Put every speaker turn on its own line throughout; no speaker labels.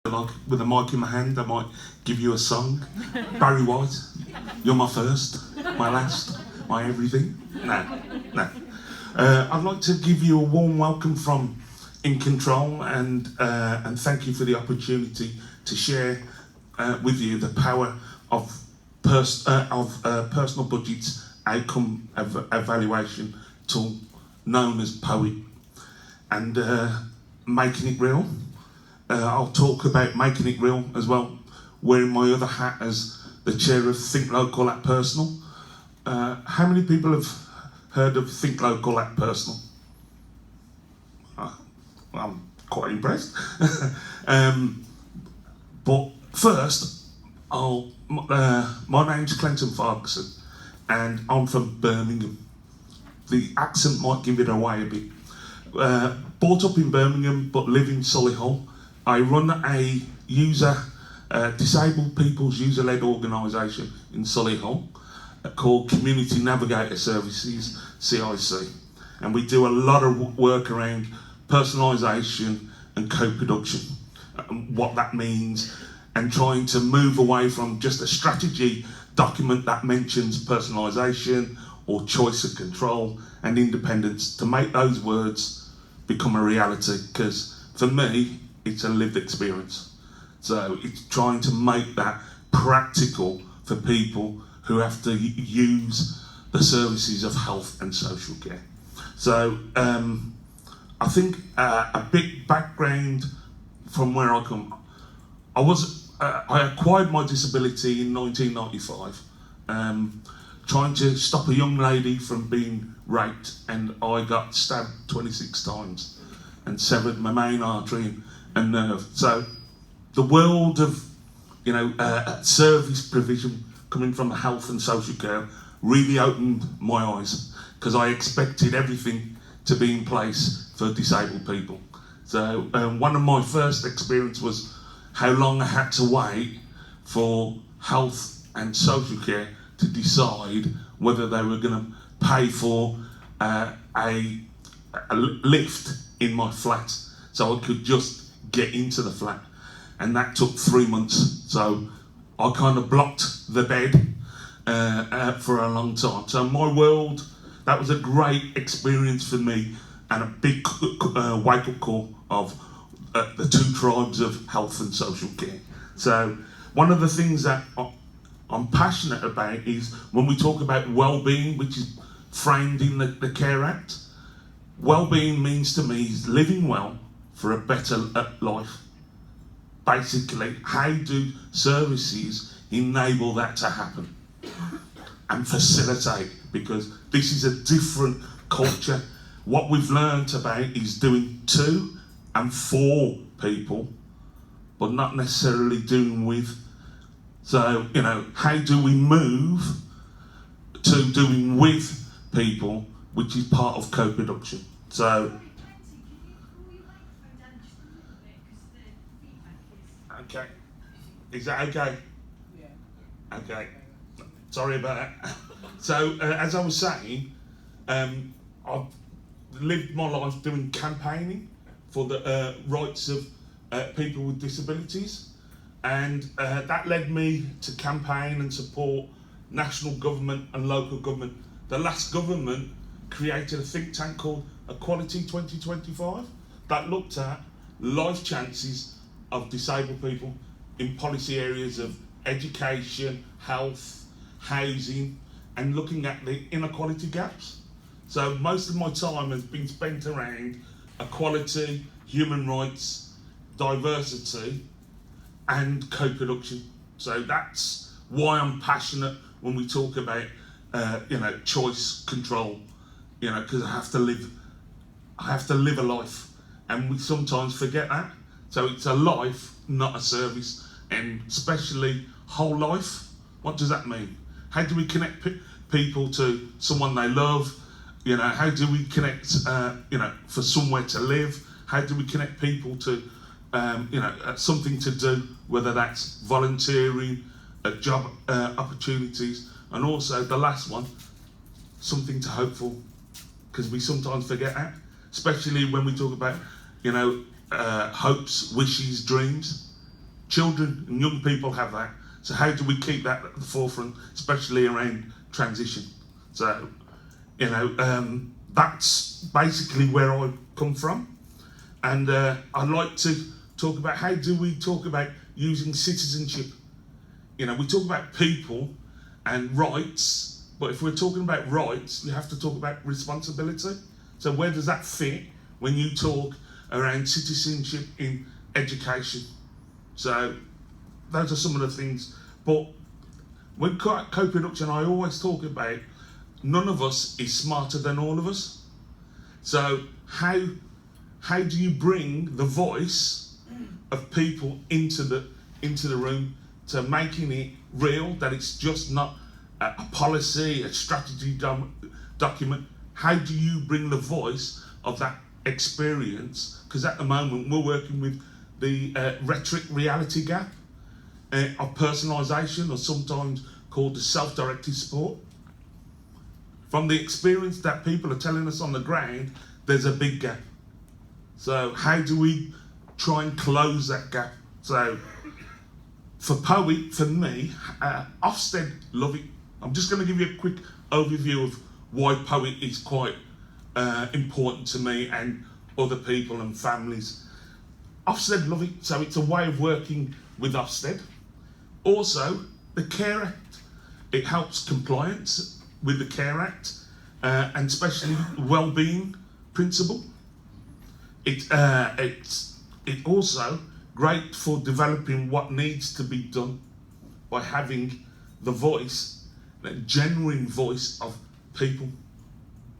Like with a mic in my hand, I might give you a song. Barry White, you're my first, my last, my everything. No. I'd like to give you a warm welcome from In Control and thank you for the opportunity to share with you the power of personal budgets outcome evaluation tool known as POET and making it real. I'll talk about making it real as well, wearing my other hat as the chair of Think Local Act Personal. How many people have heard of Think Local Act Personal? Well, I'm quite impressed. But first, my name's Clenton and I'm from Birmingham. The accent might give it away a bit. Brought up in Birmingham but live in Solihull. I run a disabled people's user-led organisation in Solihull called Community Navigator Services, CIC. And we do a lot of work around personalisation and co-production, what that means, and trying to move away from just a strategy document that mentions personalisation or choice and control and independence to make those words become a reality, because for me, it's a lived experience. So it's trying to make that practical for people who have to use the services of health and social care. So I think a big background from where I come. I acquired my disability in 1995, trying to stop a young lady from being raped, and I got stabbed 26 times and severed my main artery and nerve. So the world of service provision coming from the health and social care really opened my eyes, because I expected everything to be in place for disabled people. So one of my first experience was how long I had to wait for health and social care to decide whether they were going to pay for a lift in my flat so I could just get into the flat, and that took 3 months. So I kind of blocked the bed for a long time. So my world, that was a great experience for me, and a big wake-up call of the two tribes of health and social care. So one of the things that I'm passionate about is when we talk about well-being, which is framed in the Care Act. Well-being means to me is living well for a better life. Basically, how do services enable that to happen and facilitate? Because this is a different culture. What we've learned about is doing to and for people, but not necessarily doing with. So, how do we move to doing with people, which is part of co-production? So, okay, is that okay? Yeah. Okay, sorry about that. So, as I was saying, I've lived my life doing campaigning for the rights of people with disabilities, and that led me to campaign and support national government and local government. The last government created a think tank called Equality 2025 that looked at life chances of disabled people in policy areas of education, health, housing, and looking at the inequality gaps. So most of my time has been spent around equality, human rights, diversity, and co-production. So that's why I'm passionate when we talk about choice, control, because I have to live a life, and we sometimes forget that. So it's a life, not a service, and especially whole life. What does that mean? How do we connect people to someone they love? How do we connect, for somewhere to live? How do we connect people to, something to do, whether that's volunteering, job opportunities, and also the last one, something to hope for, because we sometimes forget that, especially when we talk about, hopes, wishes, dreams. children and young people have that. So how do we keep that at the forefront, especially around transition? So, that's basically where I come from. And I'd like to talk about how do we talk about using citizenship. We talk about people and rights, but if we're talking about rights, you have to talk about responsibility. So where does that fit when you talk around citizenship in education? So those are some of the things. But with co-production, I always talk about none of us is smarter than all of us. So how do you bring the voice of people into the room, to making it real, that it's just not a policy, a strategy document? How do you bring the voice of that experience? Because at the moment we're working with the rhetoric reality gap of personalisation, or sometimes called the self-directed sport. From the experience that people are telling us on the ground, there's a big gap. So how do we try and close that gap? So for me, Ofsted love it. I'm just going to give you a quick overview of why Poet is quite important to me and other people and families. Ofsted love it, so it's a way of working with Ofsted. Also, the Care Act, it helps compliance with the Care Act, and especially wellbeing principle. It's also great for developing what needs to be done by having the voice, the genuine voice of people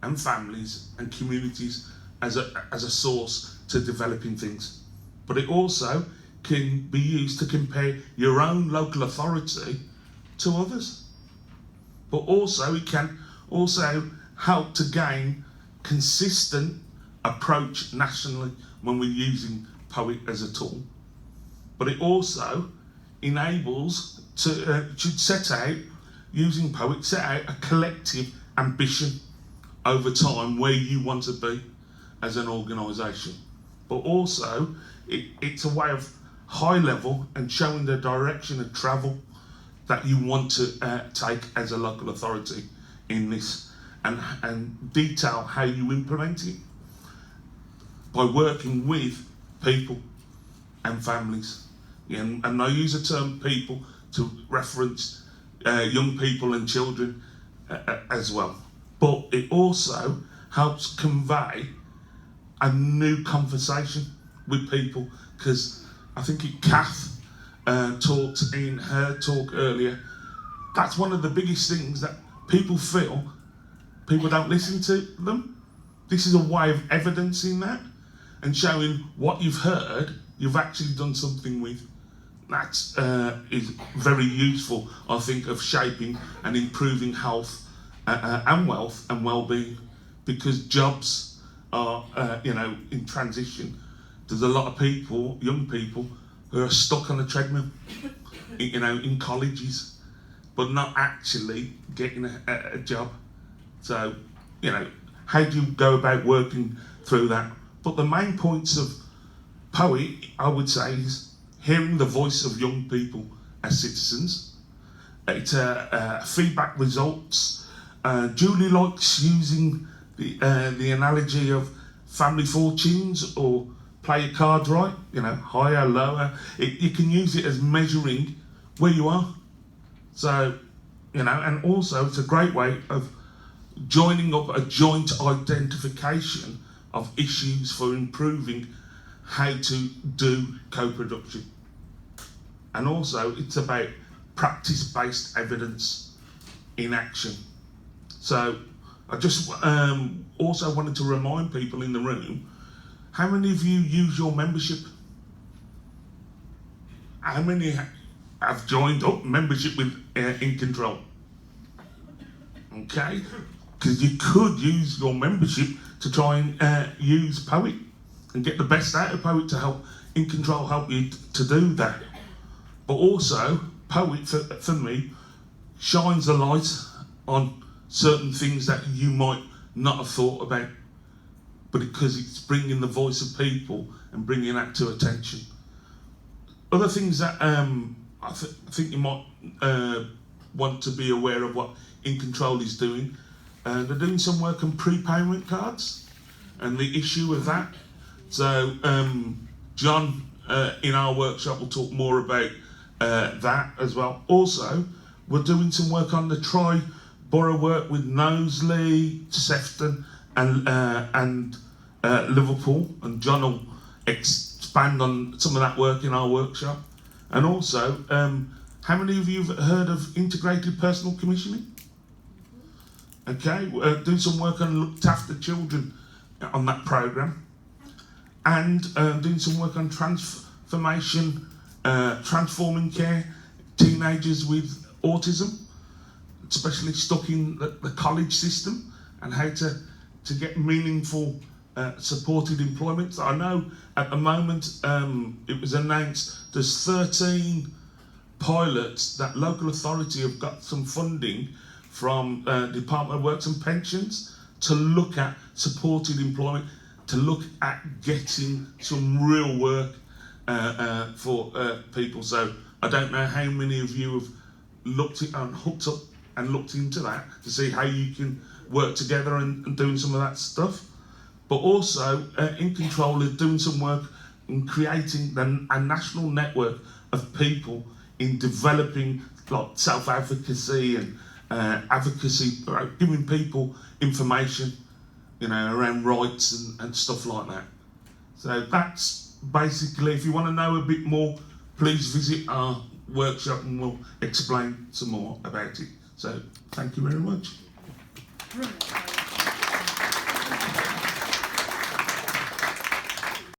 and families and communities as a source to developing things. But it also can be used to compare your own local authority to others. But also it can also help to gain consistent approach nationally when we're using Poet as a tool. But it also enables should set out, using Poet, set out a collective ambition over time where you want to be as an organisation. But also it's a way of high level and showing the direction of travel that you want to take as a local authority in this, and detail how you implement it by working with people and families. And I use the term people to reference young people and children as well. But it also helps convey a new conversation with people, because I think Kath talked in her talk earlier, that's one of the biggest things that people feel people don't listen to them. This is a way of evidencing that and showing what you've heard, you've actually done something with. That is very useful, I think, of shaping and improving health and wealth and well-being, because jobs are, in transition. There's a lot of people, young people, who are stuck on a treadmill, in colleges, but not actually getting a job. So, how do you go about working through that? But the main points of Poet, I would say, is hearing the voice of young people as citizens. It's feedback results. Julie likes using the analogy of family fortunes, or play your cards right, higher, lower. You can use it as measuring where you are. So, and also it's a great way of joining up a joint identification of issues for improving how to do co-production. And also it's about practice-based evidence in action. So I just also wanted to remind people in the room, how many of you use your membership? How many have joined up membership with In Control? Okay, because you could use your membership to try and use Poet and get the best out of Poet to help In Control help you to do that. But also, Poet, for me, shines a light on certain things that you might not have thought about, but because it's bringing the voice of people and bringing that to attention. Other things that I think you might want to be aware of what In Control is doing. They're doing some work on prepayment cards and the issue of that. So John in our workshop will talk more about that as well. Also, we're doing some work on the tri-borough work with Knowsley, Sefton and Liverpool, and John will expand on some of that work in our workshop. And also, how many of you have heard of integrated personal commissioning? Okay, doing some work on looked after children on that programme, and doing some work on transformation, transforming care, teenagers with autism, especially stuck in the college system, and how to get meaningful supported employment. So I know at the moment it was announced there's 13 pilots that local authority have got some funding from Department of Works and Pensions to look at supported employment, to look at getting some real work for people. So I don't know how many of you have looked at and hooked up and looked into that to see how you can work together and doing some of that stuff. But also In Control is doing some work in creating a national network of people in developing like self-advocacy and advocacy, giving people information, around rights and stuff like that. So that's basically, if you want to know a bit more, please visit our workshop and we'll explain some more about it. So thank you very much.